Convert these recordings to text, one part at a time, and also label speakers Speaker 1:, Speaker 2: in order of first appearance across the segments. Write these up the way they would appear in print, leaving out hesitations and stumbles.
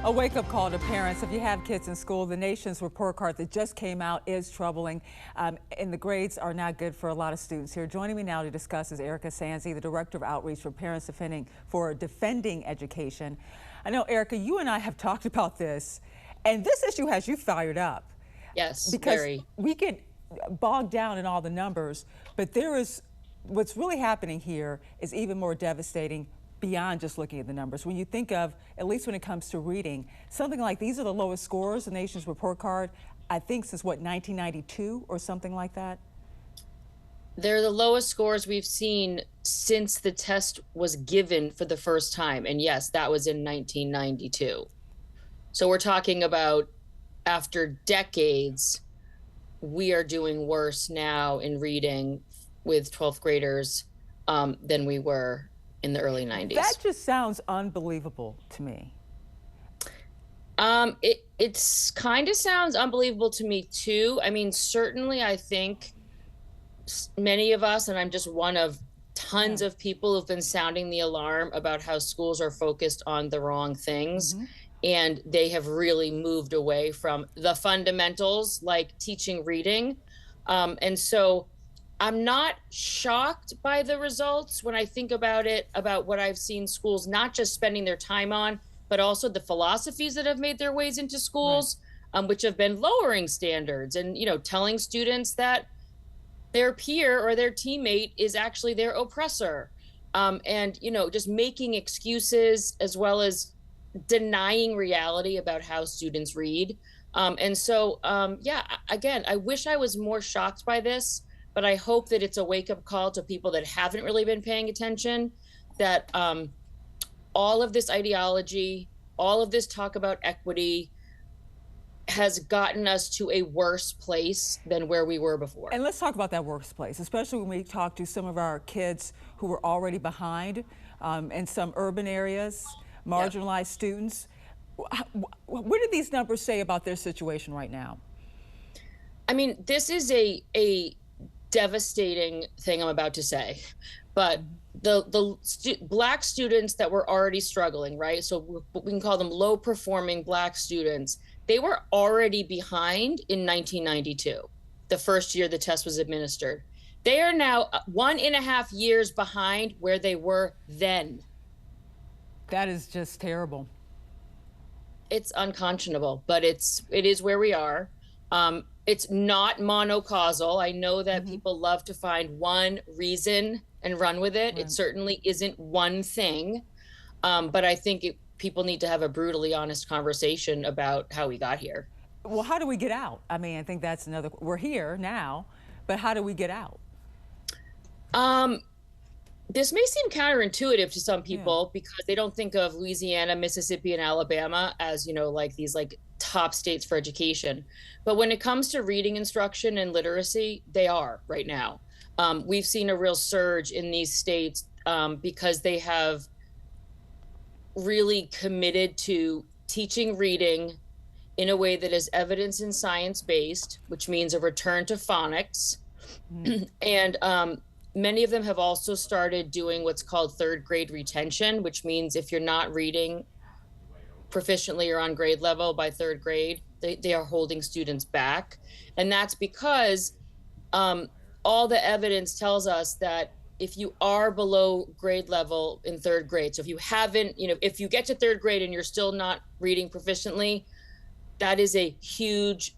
Speaker 1: A wake-up call to parents. If you have kids in school, the nation's report card that just came out is troubling, and the grades are not good for a lot of students here. Joining me now to discuss is Erika Sanzi, the Director of Outreach for Parents Defending Education. I know, Erika, you and I have talked about this, and this issue has you fired up.
Speaker 2: Yes,
Speaker 1: because
Speaker 2: very.
Speaker 1: we get bogged down in all the numbers, but what's really happening here is even more devastating beyond just looking at the numbers. When you think of, at least when it comes to reading, something like these are the lowest scores, the nation's report card, I think since what, 1992 or something like that?
Speaker 2: They're the lowest scores we've seen since the test was given for the first time. And yes, that was in 1992. So we're talking about after decades, we are doing worse now in reading with 12th graders than we were in the early 90s.
Speaker 1: That just sounds unbelievable to me.
Speaker 2: It's kind of sounds unbelievable to me too. I mean, certainly I think many of us, and I'm just one of tons of people who've been sounding the alarm about how schools are focused on the wrong things. And they have really moved away from the fundamentals like teaching reading. And so I'm not shocked by the results when I think about it, about what I've seen schools not just spending their time on, but also the philosophies that have made their ways into schools, which have been lowering standards and, telling students that their peer or their teammate is actually their oppressor. And, just making excuses as well as denying reality about how students read. Again, I wish I was more shocked by this, but I hope that it's a wake-up call to people that haven't really been paying attention, that all of this ideology, all of this talk about equity has gotten us to a worse place than where we were before.
Speaker 1: And let's talk about that worse place, especially when we talk to some of our kids who were already behind in some urban areas, marginalized students. What do these numbers say about their situation right now?
Speaker 2: I mean, this is a devastating thing I'm about to say, but the Black students that were already struggling, right? So we can call them low performing Black students. They were already behind in 1992, the first year the test was administered. They are now 1.5 years behind where they were then.
Speaker 1: That is just terrible.
Speaker 2: It's unconscionable, but it is where we are. It's not monocausal. I know that people love to find one reason and run with it. It certainly isn't one thing, but I think people need to have a brutally honest conversation about how we got here.
Speaker 1: Well, how do we get out? I mean, I think that's we're here now, but how do we get out?
Speaker 2: This may seem counterintuitive to some people because they don't think of Louisiana, Mississippi, and Alabama as, like these top states for education. But when it comes to reading instruction and literacy, they are right now. We've seen a real surge in these states because they have really committed to teaching reading in a way that is evidence and science-based, which means a return to phonics. And many of them have also started doing what's called third grade retention, which means if you're not reading proficiently or on grade level by third grade, they are holding students back. And that's because all the evidence tells us that if you are below grade level in third grade, so if you haven't, if you get to third grade and you're still not reading proficiently, that is a huge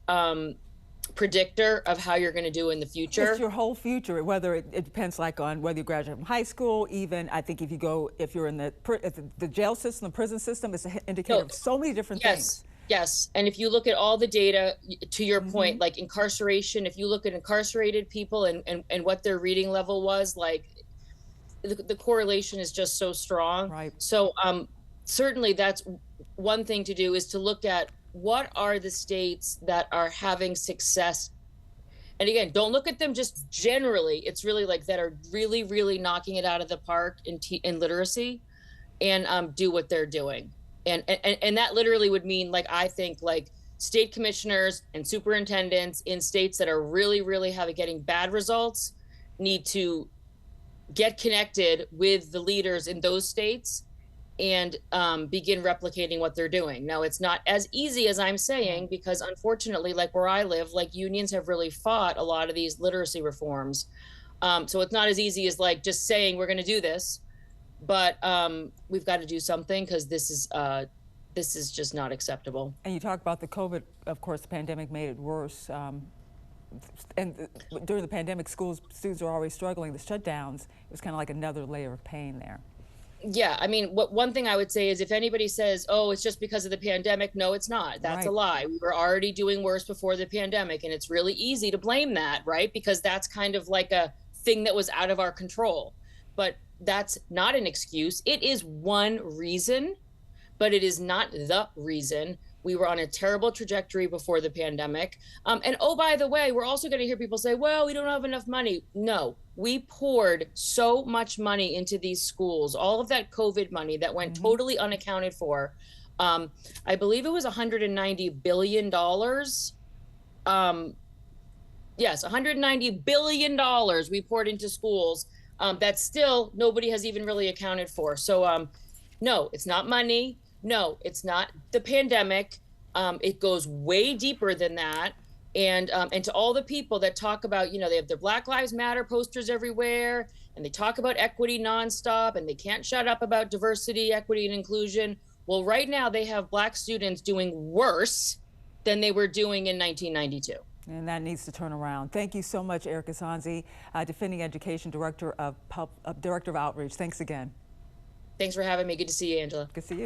Speaker 2: predictor of how you're going to do in the future.
Speaker 1: It's your whole future, whether it depends on whether you graduate from high school, even I think if you're in the jail system, the prison system, it's an indicator of so many different things.
Speaker 2: Yes, and if you look at all the data, to your point, like incarceration, if you look at incarcerated people and what their reading level was, the correlation is just so strong.
Speaker 1: Right.
Speaker 2: So certainly that's one thing to do, is to look at what are the states that are having success. And again, don't look at them just generally. It's really that are really, really knocking it out of the park in literacy, and do what they're doing. And that literally would mean, I think, state commissioners and superintendents in states that are really, really getting bad results need to get connected with the leaders in those states and begin replicating what they're doing. Now, it's not as easy as I'm saying, because unfortunately, like where I live, like unions have really fought a lot of these literacy reforms. So it's not as easy as like just saying we're going to do this, but we've got to do something, because this is just not acceptable.
Speaker 1: And you talk about the COVID, of course, the pandemic made it worse. And during the pandemic, students were already struggling. The shutdowns, it was kind of like another layer of pain there.
Speaker 2: Yeah, I mean, one thing I would say is if anybody says, oh, it's just because of the pandemic, no, it's not. That's a lie. We were already doing worse before the pandemic, and it's really easy to blame that, right? Because that's kind of like a thing that was out of our control. But that's not an excuse. It is one reason, but it is not the reason. We were on a terrible trajectory before the pandemic. And oh, by the way, we're also going to hear people say, well, we don't have enough money. No, we poured so much money into these schools, all of that COVID money that went totally unaccounted for. I believe it was $190 billion. Yes, $190 billion we poured into schools that still nobody has even really accounted for. So no, it's not money. No, it's not the pandemic. It goes way deeper than that. And to all the people that talk about, you know, they have their Black Lives Matter posters everywhere, and they talk about equity nonstop, and they can't shut up about diversity, equity, and inclusion. Well, right now they have Black students doing worse than they were doing in 1992.
Speaker 1: And that needs to turn around. Thank you so much, Erika Sanzi, Defending Education Director of Outreach. Thanks again.
Speaker 2: Thanks for having me. Good to see you, Angela.
Speaker 1: Good to see you.